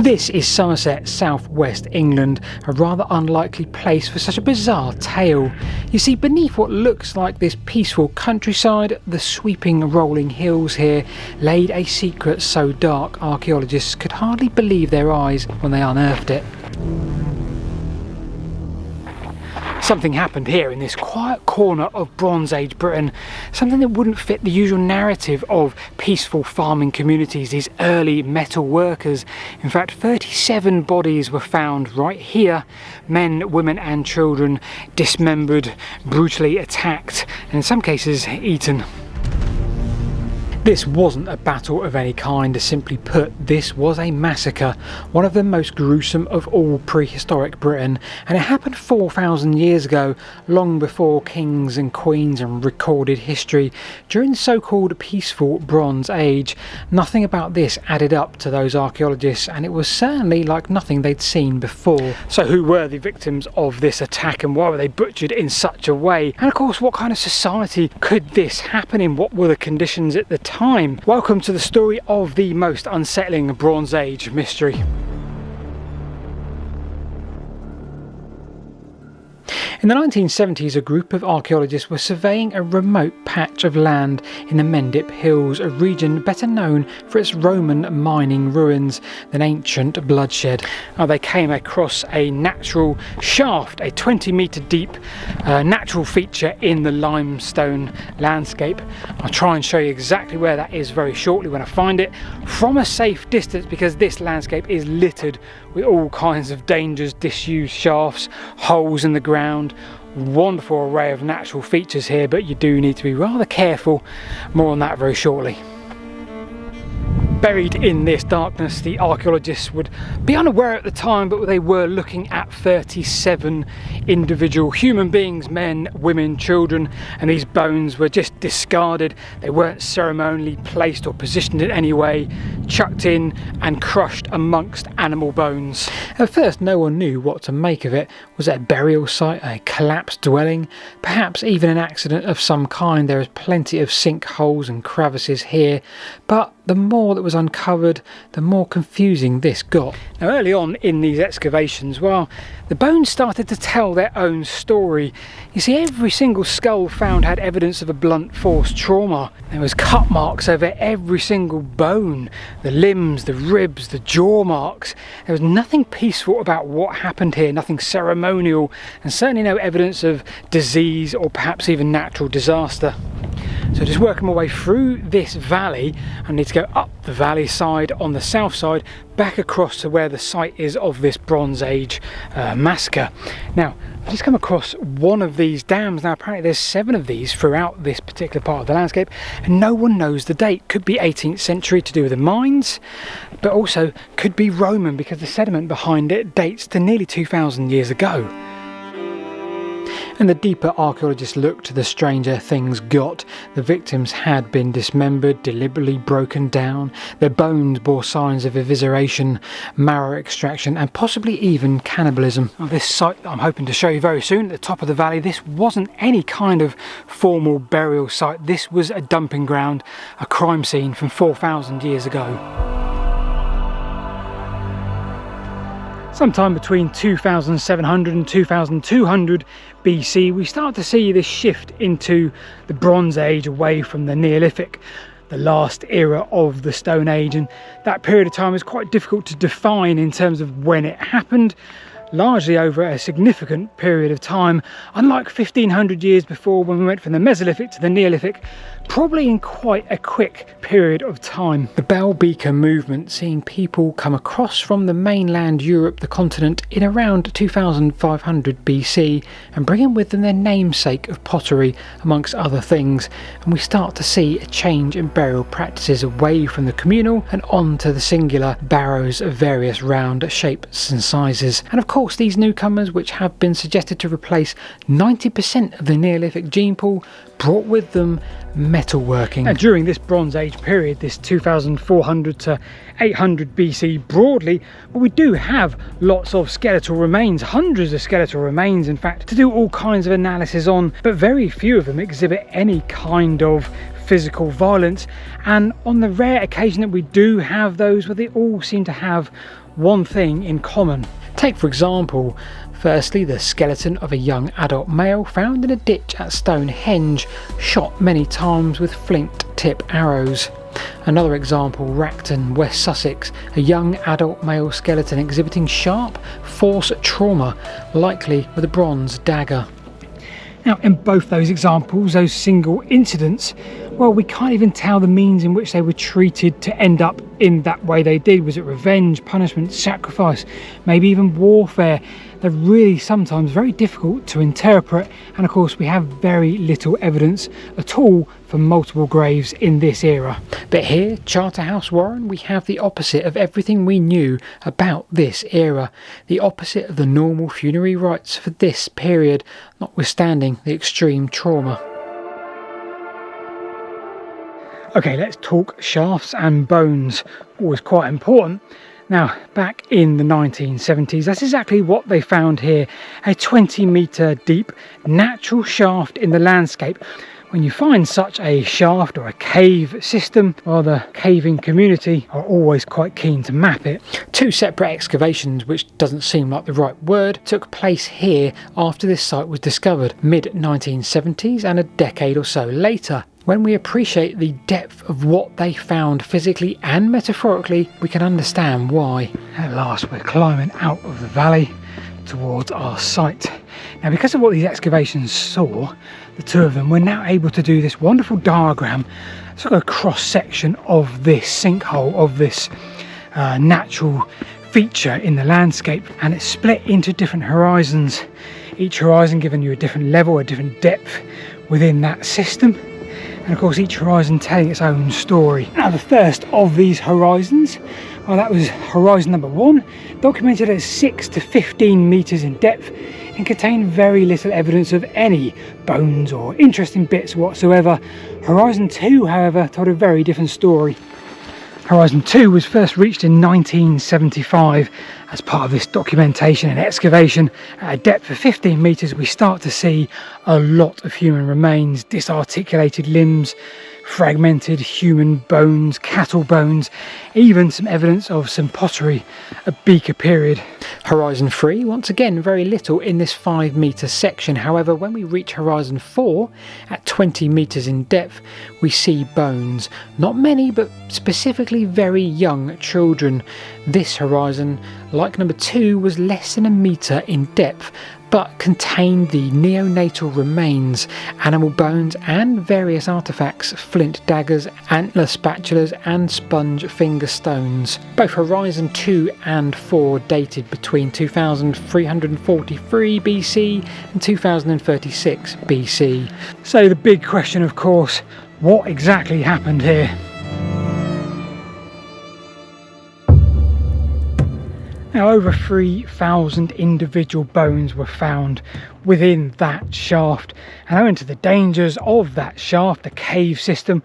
This is Somerset, southwest England, a rather unlikely place for such a bizarre tale. You see, beneath what looks like this peaceful countryside, the sweeping rolling hills here laid a secret so dark archaeologists could hardly believe their eyes when they unearthed it. Something happened here in this quiet corner of Bronze Age Britain, something that wouldn't fit the usual narrative of peaceful farming communities, these early metal workers. In fact, 37 bodies were found right here, men, women and children, dismembered, brutally attacked, and in some cases eaten. This wasn't a battle of any kind, simply put, this was a massacre, one of the most gruesome of all prehistoric Britain, and it happened 4,000 years ago, long before kings and queens and recorded history. During the so-called peaceful Bronze Age, nothing about this added up to those archaeologists, and it was certainly like nothing they'd seen before. So who were the victims of this attack, and why were they butchered in such a way? And of course, what kind of society could this happen in? What were the conditions at the time? Welcome to the story of the most unsettling Bronze Age mystery. In the 1970s, a group of archaeologists were surveying a remote patch of land in the Mendips Hills, a region better known for its Roman mining ruins than ancient bloodshed. Now, they came across a natural shaft, a 20-metre deep natural feature in the limestone landscape. I'll try and show you exactly where that is very shortly when I find it, from a safe distance, because this landscape is littered with all kinds of dangers, disused shafts, holes in the ground. Wonderful array of natural features here, but you do need to be rather careful. More on that very shortly. Buried in this darkness, the archaeologists would be unaware at the time, but they were looking at 37 individual human beings, men, women, children, and these bones were just discarded. They weren't ceremonially placed or positioned in any way, chucked in and crushed amongst animal bones. At first, no one knew what to make of it. Was it a burial site, a collapsed dwelling, perhaps even an accident of some kind? There is plenty of sinkholes and crevices here, but the more that was uncovered, the more confusing this got. Now, early on in these excavations, well, the bones started to tell their own story. You see, every single skull found had evidence of a blunt force trauma. There was cut marks over every single bone, the limbs, the ribs, the jaw marks. There was nothing peaceful about what happened here, nothing ceremonial, and certainly no evidence of disease or perhaps even natural disaster. So just working my way through this valley, I need to go up the valley side on the south side, back across to where the site is of this Bronze Age massacre. Now, I've just come across one of these dams. Now, apparently there's 7 of these throughout this particular part of the landscape, and no one knows the date. Could be 18th century to do with the mines, but also could be Roman, because the sediment behind it dates to nearly 2,000 years ago. And the deeper archaeologists looked, the stranger things got. The victims had been dismembered, deliberately broken down. Their bones bore signs of evisceration, marrow extraction, and possibly even cannibalism. Now, this site that I'm hoping to show you very soon, at the top of the valley, this wasn't any kind of formal burial site. This was a dumping ground, a crime scene from 4,000 years ago. Sometime between 2700 and 2200 BC, we start to see this shift into the Bronze Age, away from the Neolithic, the last era of the Stone Age, and that period of time is quite difficult to define in terms of when it happened. Largely over a significant period of time, unlike 1500 years before when we went from the Mesolithic to the Neolithic, probably in quite a quick period of time. The Bell Beaker movement, seeing people come across from the mainland Europe, the continent, in around 2500 BC and bringing with them their namesake of pottery amongst other things, and we start to see a change in burial practices away from the communal and onto the singular barrows of various round shapes and sizes. And of course, these newcomers, which have been suggested to replace 90% of the Neolithic gene pool, brought with them metalworking. And during this Bronze Age period, this 2400 to 800 BC broadly, well, we do have lots of skeletal remains, hundreds of skeletal remains in fact, to do all kinds of analysis on, but very few of them exhibit any kind of physical violence, and on the rare occasion that we do have those, where they all seem to have one thing in common. Take for example, firstly, the skeleton of a young adult male found in a ditch at Stonehenge, shot many times with flint tip arrows. Another example, Racton, West Sussex, a young adult male skeleton exhibiting sharp force trauma, likely with a bronze dagger. Now, in both those examples, those single incidents, well, we can't even tell the means in which they were treated to end up in that way they did. Was it revenge, punishment, sacrifice, maybe even warfare? They're really sometimes very difficult to interpret, and of course we have very little evidence at all for multiple graves in this era. But here, Charterhouse Warren, we have the opposite of everything we knew about this era, the opposite of the normal funerary rites for this period, notwithstanding the extreme trauma. Okay, let's talk shafts and bones, always quite important. Now, back in the 1970s, that's exactly what they found here, a 20-metre deep natural shaft in the landscape. When you find such a shaft or a cave system, well, the caving community are always quite keen to map it. Two separate excavations, which doesn't seem like the right word, took place here after this site was discovered, mid-1970s and a decade or so later. When we appreciate the depth of what they found physically and metaphorically, we can understand why. At last, we're climbing out of the valley towards our site. Now, because of what these excavations saw, the two of them, we're now able to do this wonderful diagram, sort of a cross-section of this sinkhole, of this natural feature in the landscape, and it's split into different horizons, each horizon giving you a different level, a different depth within that system. And of course each horizon telling its own story. Now, the first of these horizons, well, that was horizon number 1, documented at 6 to 15 metres in depth and contained very little evidence of any bones or interesting bits whatsoever. Horizon 2, however, told a very different story. Horizon 2 was first reached in 1975. As part of this documentation and excavation, at a depth of 15 metres, we start to see a lot of human remains, disarticulated limbs, fragmented human bones, cattle bones, even some evidence of some pottery, a Beaker period. Horizon 3, once again very little in this 5 metre section. However, when we reach Horizon 4 at 20 metres in depth, we see bones, not many but specifically very young children. This horizon, like number 2, was less than a metre in depth, but contained the neonatal remains, animal bones and various artefacts, flint daggers, antler spatulas and sponge finger stones. Both Horizon 2 and 4 dated between 2343 BC and 2036 BC. So the big question, of course, what exactly happened here? Now, over 3,000 individual bones were found within that shaft, and owing to the dangers of that shaft, the cave system,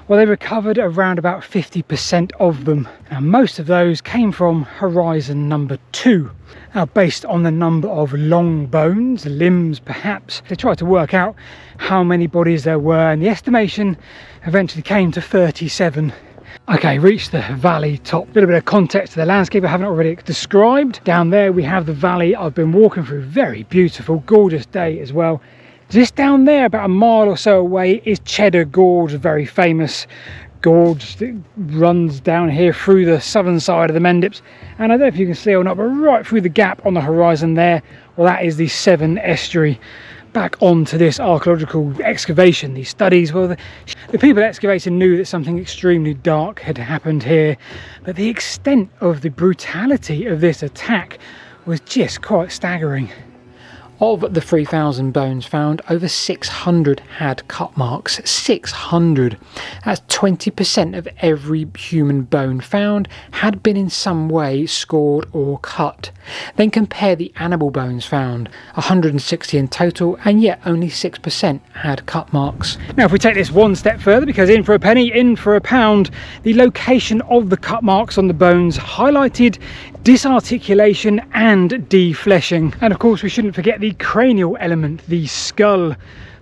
well, they recovered around about 50% of them. Now, most of those came from horizon number 2. Now, based on the number of long bones, limbs perhaps, they tried to work out how many bodies there were, and the estimation eventually came to 37. Okay, reached the valley top. A little bit of context to the landscape I haven't already described. Down there we have the valley I've been walking through. Very beautiful, gorgeous day as well. Just down there, about a mile or so away, is Cheddar Gorge, a very famous gorge that runs down here through the southern side of the Mendips. And I don't know if you can see or not, but right through the gap on the horizon there, well, that is the Severn Estuary. Back onto this archaeological excavation, these studies, well, the people excavating knew that something extremely dark had happened here, but the extent of the brutality of this attack was just quite staggering. Of the 3,000 bones found, over 600 had cut marks. 600! That's 20% of every human bone found had been in some way scored or cut. Then compare the animal bones found, 160 in total, and yet only 6% had cut marks. Now, if we take this one step further, because in for a penny, in for a pound, the location of the cut marks on the bones highlighted disarticulation and defleshing. And of course we shouldn't forget the cranial element, the skull,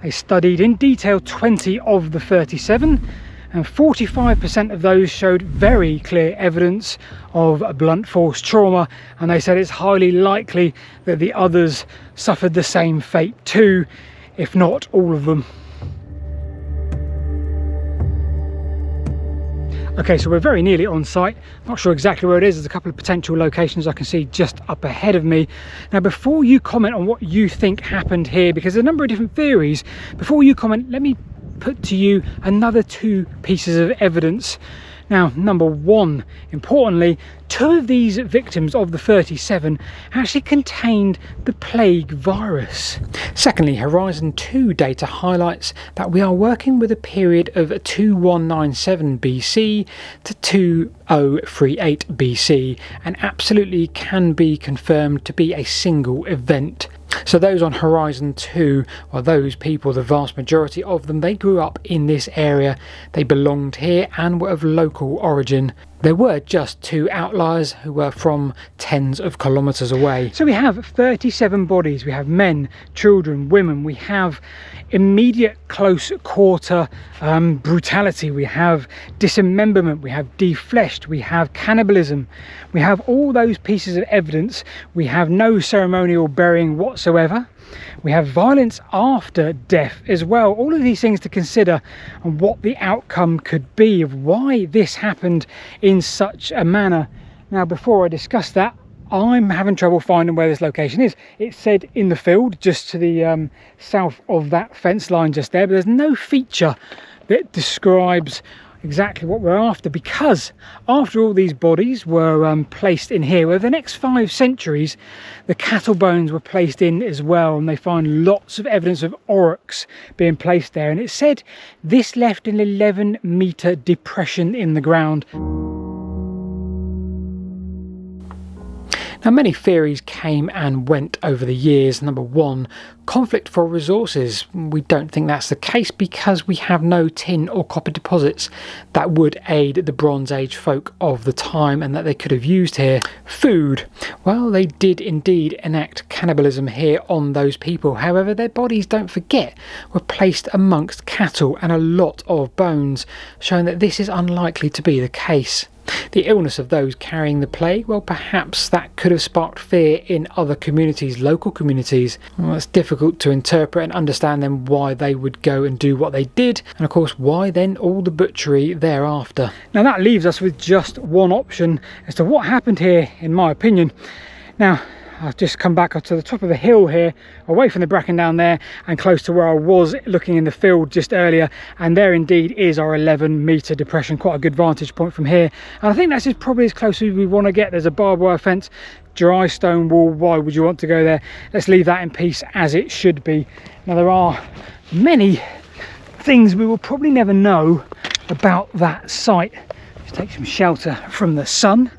They studied in detail 20 of the 37, and 45% of those showed very clear evidence of a blunt force trauma, and they said it's highly likely that the others suffered the same fate too, if not all of them. Okay, so we're very nearly on site. Not sure exactly where it is. There's a couple of potential locations I can see just up ahead of me. Now, before you comment on what you think happened here, because there's a number of different theories, before you comment, let me put to you another 2 pieces of evidence. Now, number 1, importantly, 2 of these victims of the 37 actually contained the plague virus. Secondly, Horizon 2 data highlights that we are working with a period of 2197 BC to 2038 BC, and absolutely can be confirmed to be a single event. So those on Horizon 2, well, those people, the vast majority of them, they grew up in this area, they belonged here and were of local origin. There were just 2 outliers who were from tens of kilometres away. So we have 37 bodies. We have men, children, women. We have immediate close quarter brutality. We have dismemberment. We have defleshed. We have cannibalism. We have all those pieces of evidence. We have no ceremonial burying whatsoever. We have violence after death as well. All of these things to consider, and what the outcome could be of why this happened in such a manner. Now, before I discuss that, I'm having trouble finding where this location is. It said in the field just to the south of that fence line just there, but there's no feature that describes exactly what we're after, because after all these bodies were placed in here, over the next 5 centuries the cattle bones were placed in as well, and they find lots of evidence of aurochs being placed there, and it said this left an 11-metre depression in the ground. Now, many theories came and went over the years. Number 1, conflict for resources. We don't think that's the case because we have no tin or copper deposits that would aid the Bronze Age folk of the time and that they could have used here. Food. Well, they did indeed enact cannibalism here on those people. However, their bodies, don't forget, were placed amongst cattle and a lot of bones, showing that this is unlikely to be the case. The illness of those carrying the plague, well, perhaps that could have sparked fear in other communities, local communities. Well, it's difficult to interpret and understand then why they would go and do what they did, and of course why then all the butchery thereafter. Now that leaves us with just one option as to what happened here, in my opinion. Now, I've just come back up to the top of the hill here, away from the bracken down there and close to where I was looking in the field just earlier, and there indeed is our 11-metre depression, quite a good vantage point from here, and I think that's probably as close as we want to get. There's a barbed wire fence, dry stone wall. Why would you want to go there? Let's leave that in peace as it should be. Now, there are many things we will probably never know about that site. Let's take some shelter from the sun.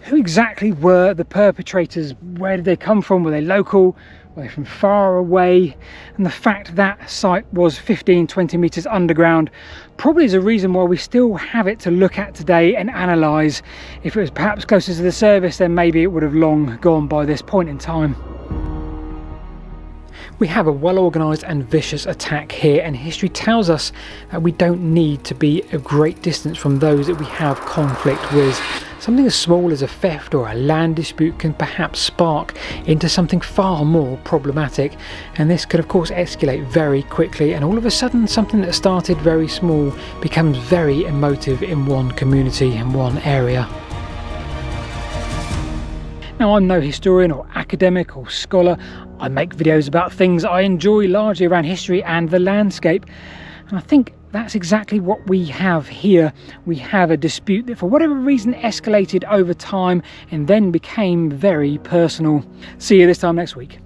Who exactly were the perpetrators? Where did they come from? Were they local? Were they from far away? And the fact that site was 15-20 metres underground probably is a reason why we still have it to look at today and analyse. If it was perhaps closer to the surface, then maybe it would have long gone by this point in time. We have a well-organised and vicious attack here, and history tells us that we don't need to be a great distance from those that we have conflict with. Something as small as a theft or a land dispute can perhaps spark into something far more problematic, and this could of course escalate very quickly, and all of a sudden something that started very small becomes very emotive in one community, in one area. Now, I'm no historian or academic or scholar. I make videos about things I enjoy, largely around history and the landscape, and I think that's exactly what we have here. We have a dispute that for whatever reason escalated over time and then became very personal. See you this time next week.